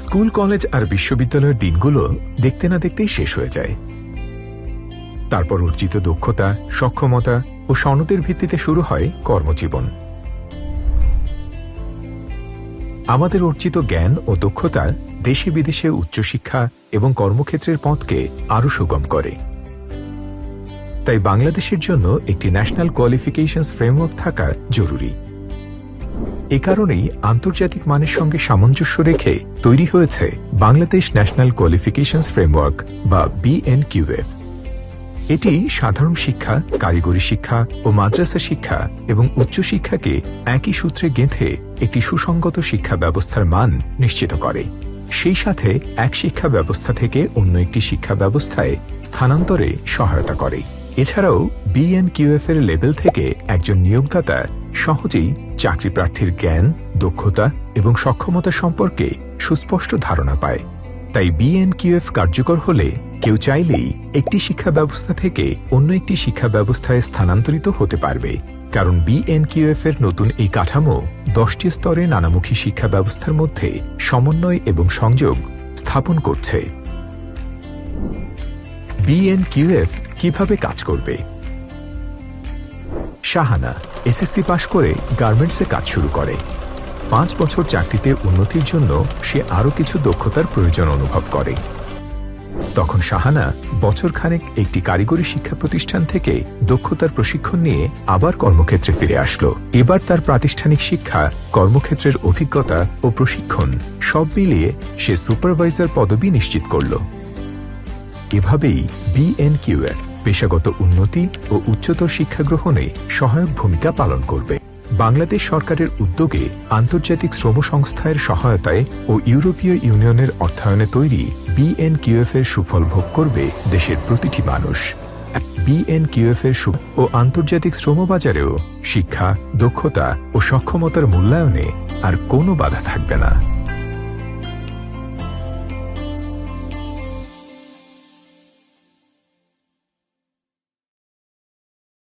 School, college আর বিশ্ববিদ্যালয়ের দিনগুলো দেখতে না দেখতেই শেষ হয়ে যায়। তারপর অর্জিত দক্ষতা, সক্ষমতা ও সনদের ভিত্তিতে শুরু হয় কর্মজীবন। আমাদের অর্জিত জ্ঞান ও দক্ষতা দেশে বিদেশে উচ্চশিক্ষা এবং কর্মক্ষেত্রের পথকে আরও সুগম করে। তাই বাংলাদেশের জন্য একটি ন্যাশনাল কোয়ালিফিকেশনস ফ্রেমওয়ার্ক থাকা জরুরি। এ কারণেই আন্তর্জাতিক মানের সঙ্গে সামঞ্জস্য রেখে তৈরি হয়েছে বাংলাদেশ ন্যাশনাল কোয়ালিফিকেশনস ফ্রেমওয়ার্ক বা BNQF। এটি সাধারণ শিক্ষা, কারিগরি শিক্ষা ও মাদ্রাসা শিক্ষা এবং উচ্চশিক্ষাকে একই সূত্রে গেঁথে একটি সুসংগত শিক্ষা ব্যবস্থার মান নিশ্চিত করে, সেই সাথে এক শিক্ষা ব্যবস্থা থেকে অন্য একটি শিক্ষা ব্যবস্থায় স্থানান্তরে সহায়তা করে। এছাড়াও BNQF এর লেবেল থেকে একজন নিয়োগদাতা সহজেই চাকরি প্রার্থীর জ্ঞান, দক্ষতা এবং সক্ষমতা সম্পর্কে সুস্পষ্ট ধারণা পায়। তাই BNQF কার্যকর হলে কেউ চাইলেই একটি শিক্ষা ব্যবস্থা থেকে অন্য একটি শিক্ষা ব্যবস্থায় স্থানান্তরিত হতে পারবে, কারণ BNQF এর নতুন এই কাঠামো 10টি স্তরে নানামুখী শিক্ষা ব্যবস্থার মধ্যে সমন্বয় এবং সংযোগ স্থাপন করছে। BNQF কিভাবে কাজ করবে? শাহানা SSC পাশ করে গার্মেন্টসে কাজ শুরু করে। 5 বছর চাকরিতে উন্নতির জন্য সে আরও কিছু দক্ষতার প্রয়োজন অনুভব করে। তখন শাহানা বছরখানেক একটি কারিগরি শিক্ষা প্রতিষ্ঠান থেকে দক্ষতার প্রশিক্ষণ নিয়ে আবার কর্মক্ষেত্রে ফিরে আসলো। এবার তার প্রাতিষ্ঠানিক শিক্ষা, কর্মক্ষেত্রের অভিজ্ঞতা ও প্রশিক্ষণ সব মিলিয়ে সে সুপারভাইজার পদবি নিশ্চিত করল। এভাবেই BNQF পেশাগত উন্নতি ও উচ্চতর শিক্ষা গ্রহণে সহায়ক ভূমিকা পালন করবে। বাংলাদেশ সরকারের উদ্যোগে আন্তর্জাতিক শ্রম সংস্থার সহায়তায় ও ইউরোপীয় ইউনিয়নের অর্থায়নে তৈরি BNQF এর সুফল ভোগ করবে দেশের প্রতিটি মানুষ। BNQF এর ও আন্তর্জাতিক শ্রমবাজারেও শিক্ষা, দক্ষতা ও সক্ষমতার মূল্যায়নে আর কোনো বাধা থাকবে না।